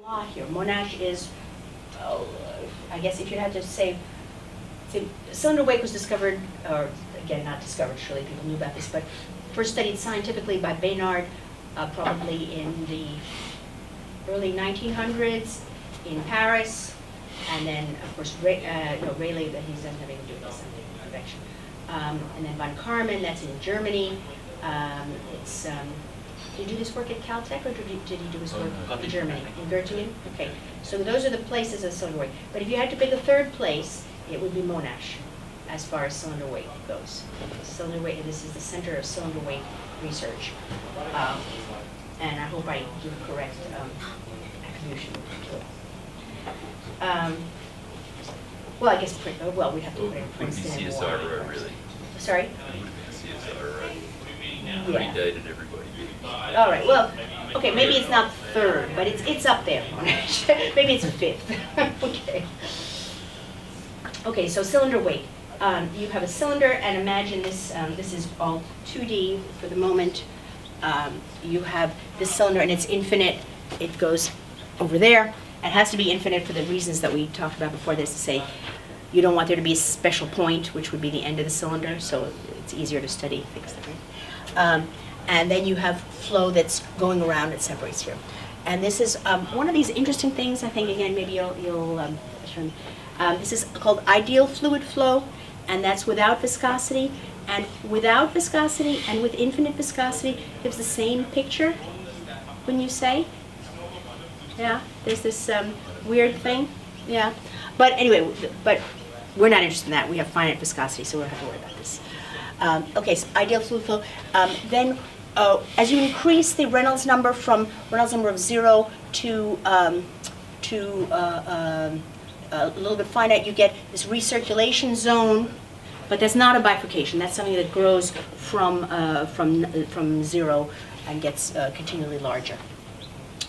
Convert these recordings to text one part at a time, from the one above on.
Lot here. Monash is, oh, I guess if you had to say, cylinder wake was discovered, or again, not discovered, surely people knew about this, but first studied scientifically by Baynard, probably in the early 1900s in Paris, and then of course Rayleigh, but he doesn't have anything to do with this convection. And then von Karman, that's in Germany. Did he do this work at Caltech, or did he do his work in Germany, in Göttingen? Okay, so those are the places of cylinder weight. But if you had to pick a third place, it would be Monash, as far as cylinder weight goes. Cylinder weight, this is the center of cylinder weight research. And I hope I give correct attribution to it. Well, I guess, we have to put it in Princeton. It would be CSIRO, really. Sorry? It would have been CSIRO. Yeah. Predated everybody. All right, well, okay, maybe it's not third, but it's up there. Maybe it's fifth. Okay. Okay, so cylinder weight. You have a cylinder, and imagine this, this is all 2D for the moment. You have this cylinder, and it's infinite. It goes over there. It has to be infinite for the reasons that we talked about before this, to say you don't want there to be a special point, which would be the end of the cylinder, so it's easier to study things that way. And then you have flow that's going around, it separates here. And this is one of these interesting things, I think, again, maybe you'll this is called ideal fluid flow, and that's without viscosity. And without viscosity and with infinite viscosity gives the same picture, when you say. Yeah, there's this weird thing. Yeah. But anyway, but we're not interested in that. We have finite viscosity, so we don't have to worry about this. Okay, so ideal fluid flow. Then as you increase the Reynolds number from Reynolds number of 0 to a little bit finite, you get this recirculation zone, but that's not a bifurcation. That's something that grows from 0 and gets continually larger.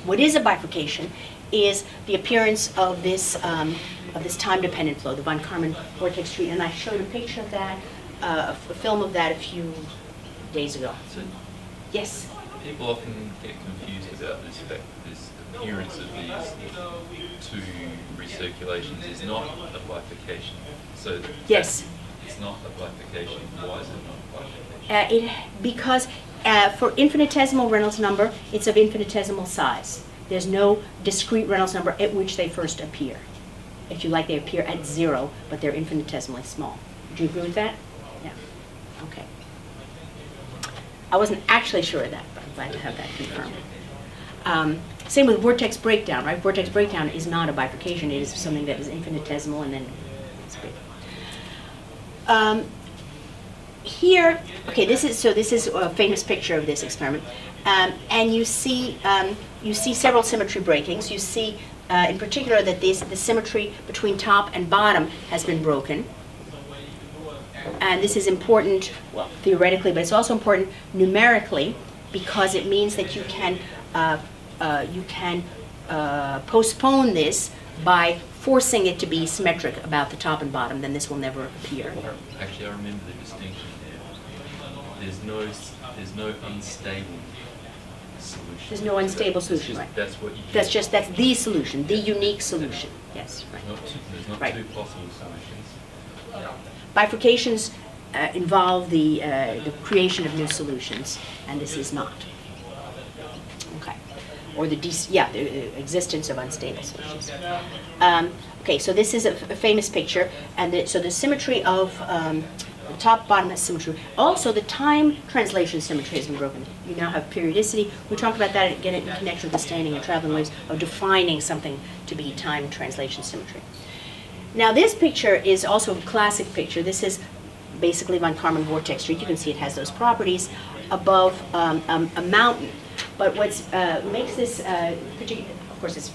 What is a bifurcation is the appearance of this time-dependent flow, the von Karman vortex tree, and I showed a picture of that, a film of that a few days ago. So Yes? people often get confused about this fact that this appearance of these two recirculations is not a bifurcation. So Yes. it's not a bifurcation. Why is it not a bifurcation? Because for infinitesimal Reynolds number, it's of infinitesimal size. There's no discrete Reynolds number at which they first appear. If you like, they appear at 0, but they're infinitesimally small. Would you agree with that? Yeah. Okay. I wasn't actually sure of that, but I'm glad to have that confirmed. Same with vortex breakdown, right? Vortex breakdown is not a bifurcation. It is something that is infinitesimal and then it's big. Here, okay, this is a famous picture of this experiment, and you see several symmetry breakings. You see, in particular, that the symmetry between top and bottom has been broken, and this is important, well, theoretically, but it's also important numerically because it means that you can postpone this by forcing it to be symmetric about the top and bottom. Then this will never appear. Actually, I remember the distinction there. There's no unstable solution. There's no unstable solution, right? That's what you get. That's the solution, the unique solution. Yes, right. There's not Right. two possible solutions. Bifurcations involve the creation of new solutions, and this is not. Okay. Or the existence of unstable solutions. Okay, so this is a famous picture, and so the symmetry of the top bottom has symmetry. Also, the time translation symmetry has been broken. You now have periodicity. We talked about that again in connection with the standing and traveling waves of defining something to be time translation symmetry. Now, this picture is also a classic picture. This is basically von Karman vortex street. You can see it has those properties above a mountain. But what makes this particular, of course, it's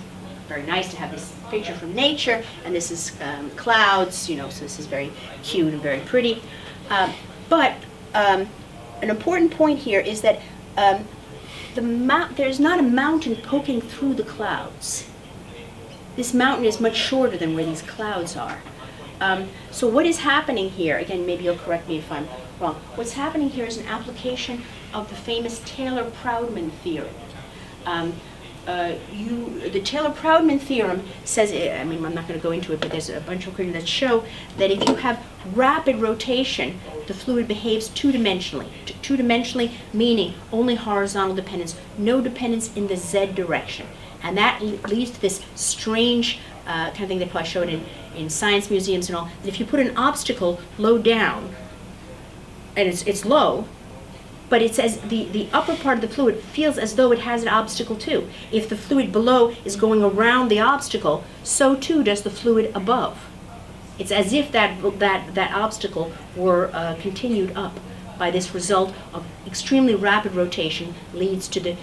very nice to have this picture from nature, and this is clouds, so this is very cute and very pretty. But an important point here is that there's not a mountain poking through the clouds. This mountain is much shorter than where these clouds are. So what is happening here, again, maybe you'll correct me if I'm wrong, what's happening here is an application of the famous Taylor-Proudman theory. the Taylor-Proudman theorem says, I mean, I'm not going to go into it, but there's a bunch of criteria that show that if you have rapid rotation, the fluid behaves two-dimensionally. Two-dimensionally meaning only horizontal dependence, no dependence in the z direction. And that leads to this strange kind of thing they probably showed in science museums and all, that if you put an obstacle low down, and it's low, but it says the upper part of the fluid feels as though it has an obstacle too. If the fluid below is going around the obstacle, so too does the fluid above. It's as if that obstacle were continued up by this result of extremely rapid rotation leads to the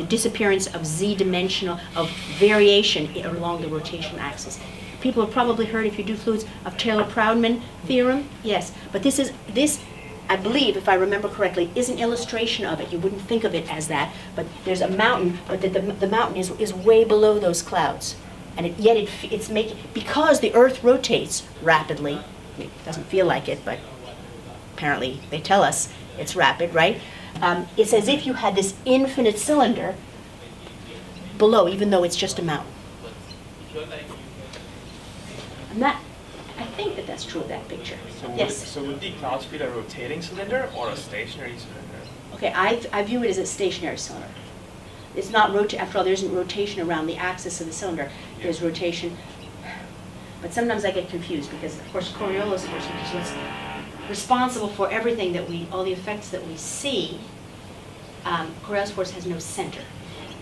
disappearance of z-dimensional, of variation along the rotation axis. People have probably heard, if you do fluids, of Taylor-Proudman theorem. Yes, but this, I believe, if I remember correctly, is an illustration of it. You wouldn't think of it as that, but there's a mountain, but the mountain is way below those clouds. And yet it's making, because the Earth rotates rapidly, I mean, it doesn't feel like it, but apparently they tell us it's rapid, right? It's as if you had this infinite cylinder below, even though it's just a mountain. I think that's true of that picture. So Yes. would the clouds be a rotating cylinder or a stationary cylinder? Okay, I view it as a stationary cylinder. It's not after all, there isn't rotation around the axis of the cylinder. There's rotation. But sometimes I get confused because, of course, Coriolis force, which is what's responsible for everything all the effects that we see, Coriolis force has no center.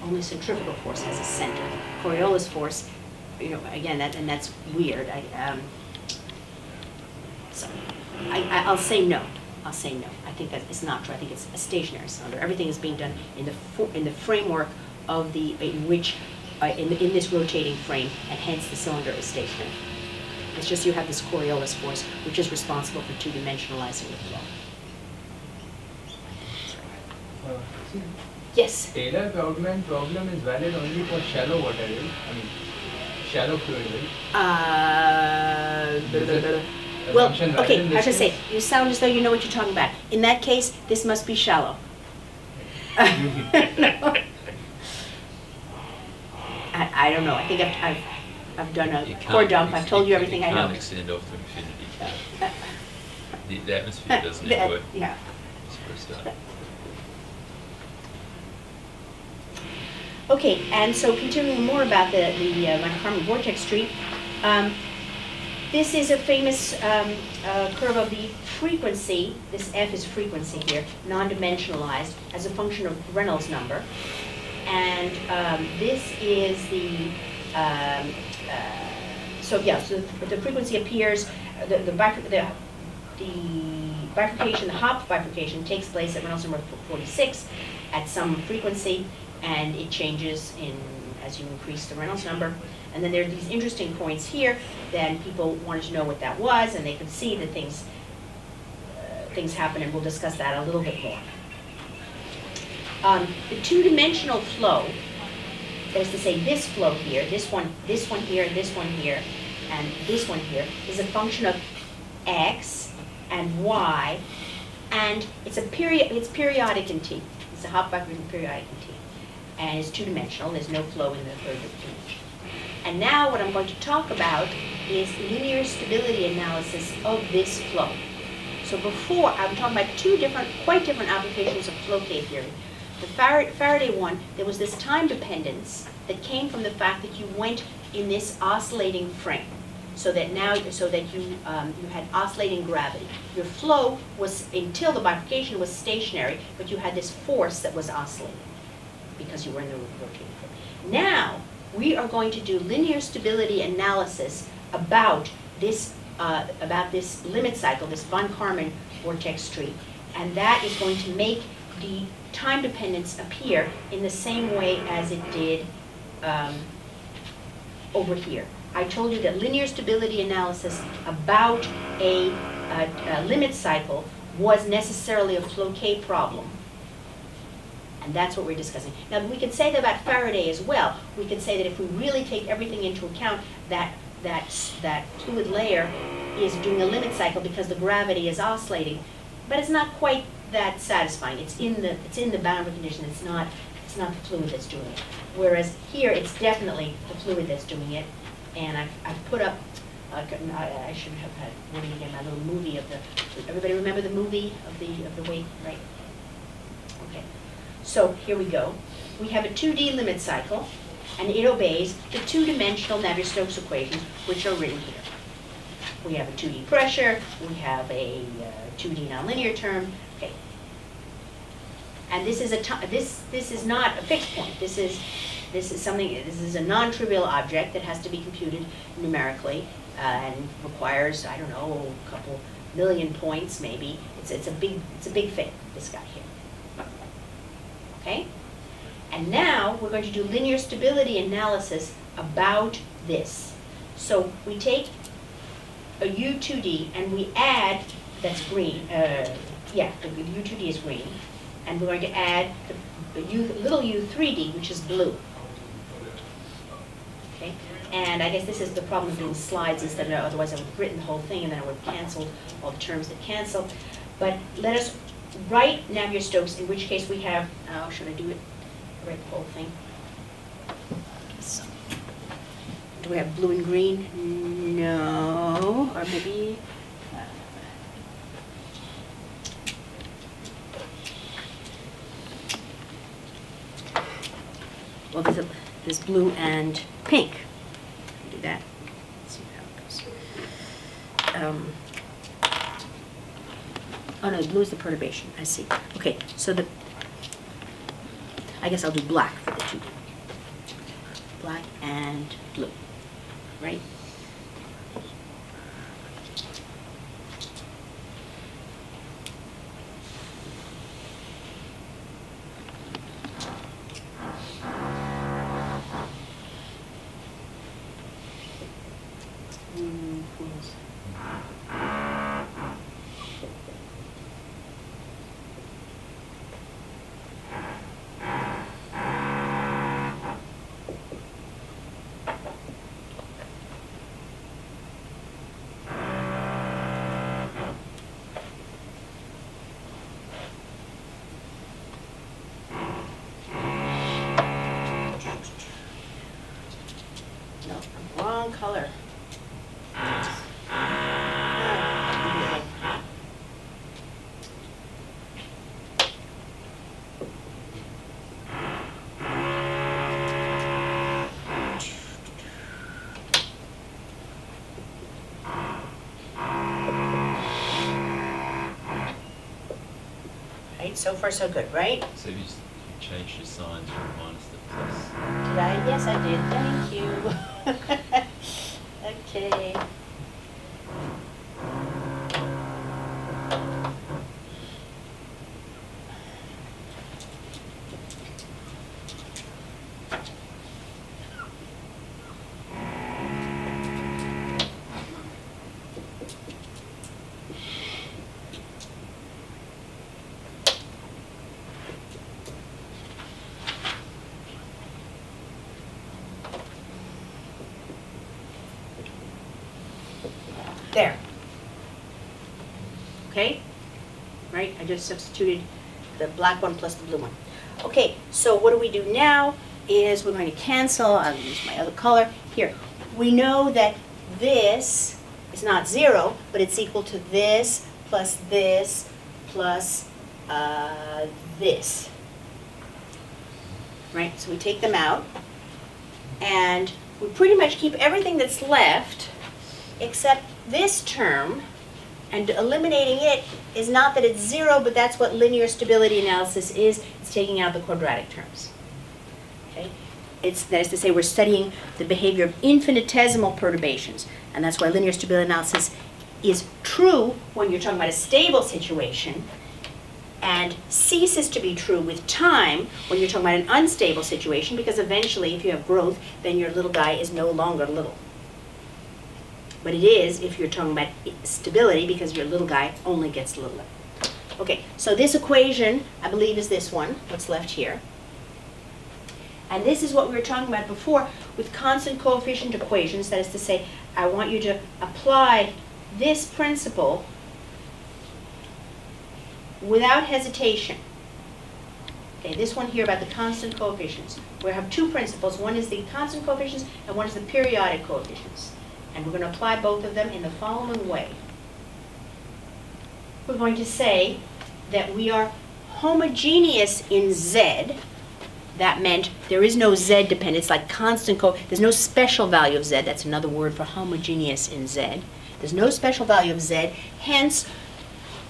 Only centrifugal force has a center. Coriolis force, again, that's weird. I'll say no. I'll say no. I think that is not true. I think it's a stationary cylinder. Everything is being done in the framework of in this rotating frame, and hence the cylinder is stationary. It's just you have this Coriolis force, which is responsible for two-dimensionalizing the flow. Yes. Taylor-Proudman problem is valid only for shallow water, right? I mean, shallow fluid, right? Well, Assumption valid okay, in I this should say, case? you sound as though you know what you're talking about. In that case, this must be shallow. No. I don't know. I think I've done a core dump. I've told you everything I know. You can't extend off to infinity. The atmosphere doesn't enjoy. Yeah. For a start. Okay, and so continuing more about the von Karman vortex tree, this is a famous curve of the frequency. This F is frequency here, non-dimensionalized as a function of Reynolds number. And this is the, so the frequency appears, the bifurcation, the Hopf bifurcation takes place at Reynolds number 46 at some frequency, and it changes as you increase the Reynolds number. And then there are these interesting points here. Then people wanted to know what that was, and they could see that things happen, and we'll discuss that a little bit more. The two-dimensional flow, that is to say this flow here, this one here, this one here, and this one here, is a function of x and y, and it's periodic in t. It's a Hopf bifurcation periodic in t. And it's two-dimensional. There's no flow in the third dimension. And now what I'm going to talk about is linear stability analysis of this flow. So before, I'm talking about quite different applications of flow K theory. The Faraday one, there was this time dependence that came from the fact that you went in this oscillating frame, so that you had oscillating gravity. Your flow was, until the bifurcation, was stationary, but you had this force that was oscillating because you were in the rotating frame. Now we are going to do linear stability analysis about this limit cycle, this von Karman vortex tree, and that is going to make the time dependence appear in the same way as it did over here. I told you that linear stability analysis about a limit cycle was necessarily a flow K problem. And that's what we're discussing. Now, we could say that about Faraday as well. We could say that if we really take everything into account, that fluid layer is doing a limit cycle because the gravity is oscillating, but it's not quite that satisfying. It's in the boundary condition. It's not it's not the fluid that's doing it. Whereas here, it's definitely the fluid that's doing it. And I've put up, I should have had, wording again, my little movie of the, everybody remember the movie of the weight, right? Okay, so here we go. We have a 2D limit cycle, and it obeys the two-dimensional Navier-Stokes equations, which are written here. We have a 2D pressure, we have a 2D nonlinear term, okay. And this is this is not a fixed point. This is something. This is a non-trivial object that has to be computed numerically and requires, I don't know, a couple million points maybe. It's a big thing. This guy here. Okay. And now we're going to do linear stability analysis about this. So we take a U2D and we add, that's green, yeah, the U2D is green, and we're going to add the little U3D, which is blue. Okay, and I guess this is the problem of doing slides instead of, otherwise I would have written the whole thing and then I would have canceled all the terms that cancel. But let us write Navier-Stokes, in which case we have, oh, should I do it? Write the whole thing. So, do we have blue and green? No, or maybe, well, there's blue and pink. Do that. Let's see how it goes. Oh no, blue is the perturbation. I see. Okay, so I guess I'll do black for the two. Black and blue, right? Wrong color. Right, so far so good, right? So you changed your signs from minus to plus. Did I? Yes, I did. Thank you. Okay. There. Okay? Right? I just substituted the black one plus the blue one. Okay, so what do we do now is we're going to cancel. I'll use my other color. Here. We know that this is not 0, but it's equal to this plus this plus this. Right? So we take them out. And we pretty much keep everything that's left except this term, and eliminating it is not that it's 0, but that's what linear stability analysis is. It's taking out the quadratic terms. Okay? That is to say, we're studying the behavior of infinitesimal perturbations, and that's why linear stability analysis is true when you're talking about a stable situation, and ceases to be true with time when you're talking about an unstable situation, because eventually, if you have growth, then your little guy is no longer little. But it is if you're talking about stability, because your little guy only gets littler. Okay, so this equation, I believe, is this one, what's left here. And this is what we were talking about before with constant coefficient equations. That is to say, I want you to apply this principle without hesitation. Okay, this one here about the constant coefficients. We have two principles. One is the constant coefficients and one is the periodic coefficients. And we're going to apply both of them in the following way. We're going to say that we are homogeneous in Z. That meant there is no Z dependence, like constant there's no special value of Z. That's another word for homogeneous in Z. There's no special value of Z. Hence,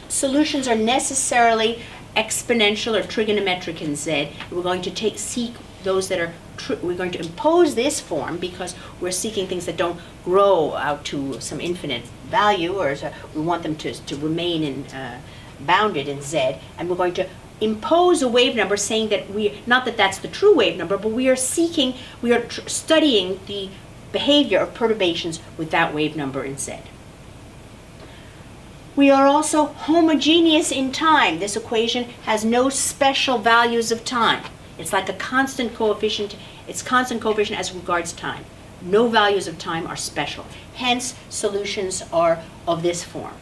solutions are necessarily exponential or trigonometric in Z. We're going to seek those that are we're going to impose this form because we're seeking things that don't grow out to some infinite value, or we want them to remain in bounded in Z, and we're going to impose a wave number saying that not that that's the true wave number, but we are studying the behavior of perturbations with that wave number in Z. We are also homogeneous in time. This equation has no special values of time. It's like a constant coefficient. It's constant coefficient as regards time. No values of time are special. Hence, solutions are of this form,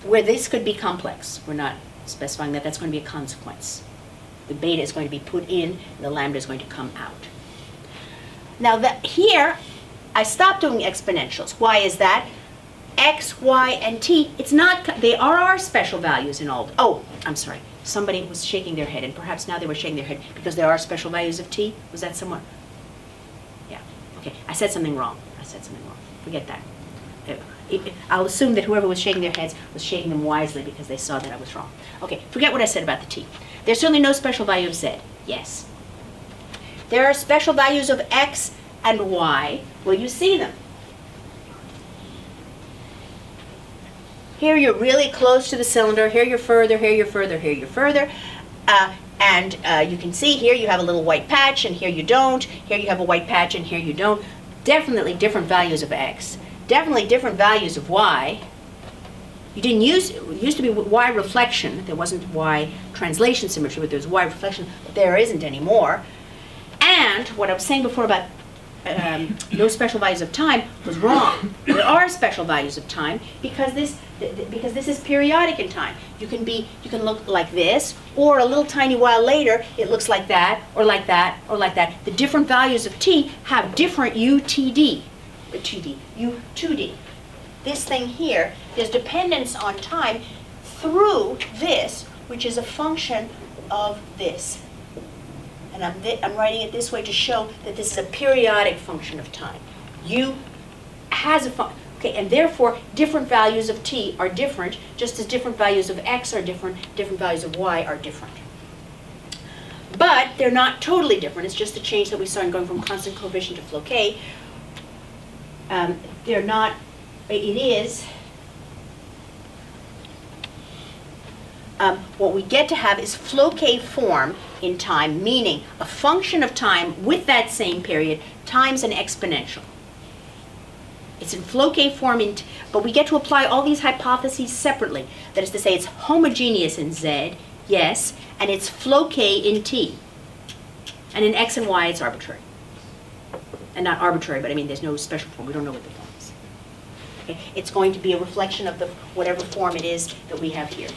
where this could be complex. We're not specifying that. That's going to be a consequence. The beta is going to be put in, and the lambda is going to come out. Now, here, I stopped doing exponentials. Why is that? X, Y, and T, it's not, they are our special values in all. Oh, I'm sorry. Somebody was shaking their head, and perhaps now they were shaking their head because there are special values of T. Was that someone? Yeah. Okay. I said something wrong. Forget that. I'll assume that whoever was shaking their heads was shaking them wisely because they saw that I was wrong. Okay. Forget what I said about the T. There's certainly no special value of Z. Yes. There are special values of X and Y. Will you see them? Here you're really close to the cylinder. Here you're further, here you're further, here you're further. And you can see here you have a little white patch and here you don't. Here you have a white patch and here you don't. Definitely different values of X. Definitely different values of Y. It used to be Y reflection. There wasn't Y translation symmetry, but there was Y reflection, but there isn't anymore. And what I was saying before about no special values of time was wrong. There are special values of time because this is periodic in time. You can look like this, or a little tiny while later it looks like that, or like that, or like that. The different values of t have different UTD, U2D. This thing here is dependence on time through this, which is a function of this. And I'm writing it this way to show that this is a periodic function of time. U has a function. Okay, and therefore, different values of t are different, just as different values of x are different, different values of y are different. But they're not totally different. It's just the change that we saw in going from constant coefficient to flow k. They're not, it is, what we get to have is flow k form in time, meaning a function of time with that same period times an exponential. It's in flow k form, but we get to apply all these hypotheses separately. That is to say, it's homogeneous in Z, yes, and it's flow k in T. And in X and Y, it's arbitrary. And not arbitrary, but I mean, there's no special form. We don't know what the form is. Okay? It's going to be a reflection of whatever form it is that we have here.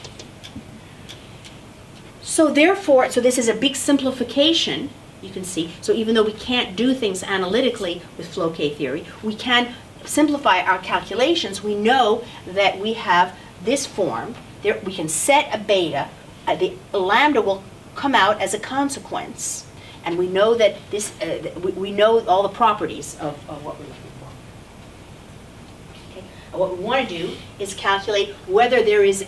So therefore, this is a big simplification, you can see. So even though we can't do things analytically with flow k theory, we can simplify our calculations. We know that we have this form. There, we can set a beta. The lambda will come out as a consequence. And we know that this, we know all the properties of what we're looking for. Okay. And what we want to do is calculate whether there is,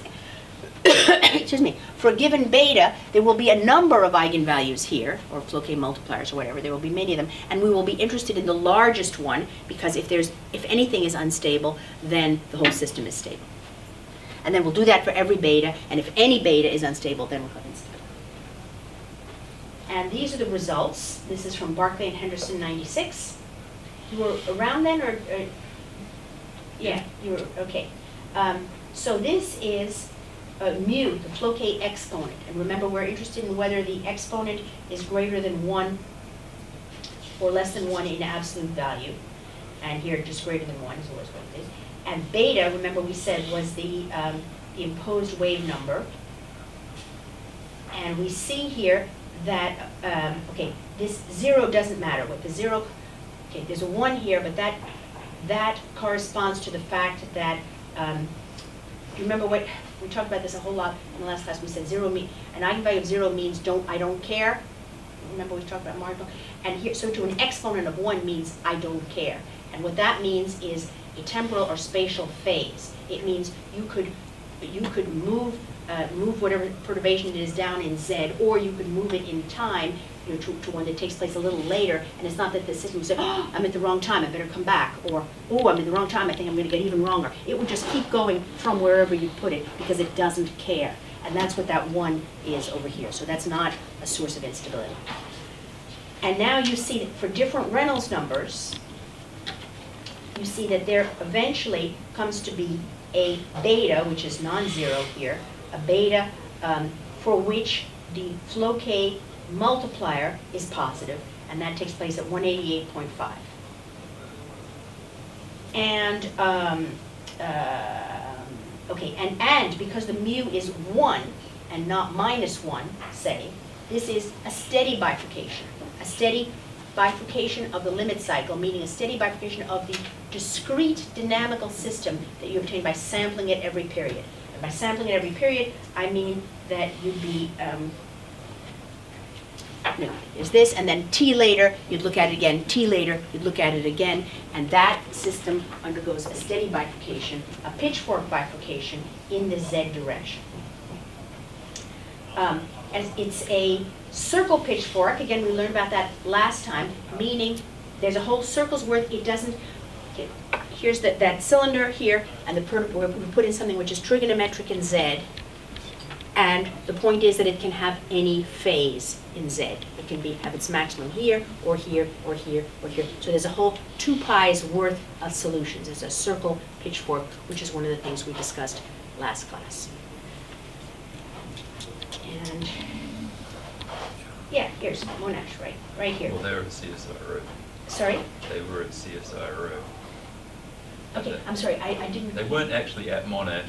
excuse me, for a given beta, there will be a number of eigenvalues here, or flow k multipliers or whatever. There will be many of them, and we will be interested in the largest one because if anything is unstable, then the whole system is stable. And then we'll do that for every beta, and if any beta is unstable, then we'll have instable. And these are the results. This is from Barclay and Henderson, 96. You were around then, or yeah, you were, okay. So this is mu, the flow k exponent. And remember, we're interested in whether the exponent is greater than 1 or less than 1 in absolute value. And here, just greater than 1 is always what it is. And beta, remember we said, was the imposed wave number. And we see here that, okay, this 0 doesn't matter. With the 0, okay, there's a 1 here, but that corresponds to the fact that, do you remember what, we talked about this a whole lot in the last class. We said an eigenvalue of 0 means I don't care. Remember we talked about marginal? And here, so to an exponent of 1 means I don't care. And what that means is a temporal or spatial phase. It means you could move whatever perturbation it is down in Z, or you could move it in time, to one that takes place a little later, and it's not that the system would say, oh, I'm at the wrong time, I better come back, or, oh, I'm in the wrong time, I think I'm going to get even wronger. It would just keep going from wherever you put it, because it doesn't care. And that's what that 1 is over here. So that's not a source of instability. And now you see that for different Reynolds numbers, you see that there eventually comes to be a beta, which is non-zero here, a beta for which the Floquet multiplier is positive, and that takes place at 188.5. And, okay, and because the mu is 1 and not -1, say, this is a steady bifurcation. A steady bifurcation of the limit cycle, meaning a steady bifurcation of the discrete dynamical system that you obtain by sampling it every period. And by sampling it every period, I mean that you'd be, there's this, and then t later, you'd look at it again, t later, you'd look at it again, and that system undergoes a steady bifurcation, a pitchfork bifurcation in the z direction. And it's a circle pitchfork. Again, we learned about that last time, meaning there's a whole circle's worth. It doesn't, okay, here's that cylinder here, and we put in something which is trigonometric in z, and the point is that it can have any phase in z. It can have its maximum here, or here, or here, or here. So there's a whole 2 pi's worth of solutions. It's a circle pitchfork, which is one of the things we discussed last class. And yeah, here's Monash, right here. Well, they were at CSIRO. Sorry? They were at CSIRO. Okay, I'm sorry, I didn't. They weren't actually at Monash.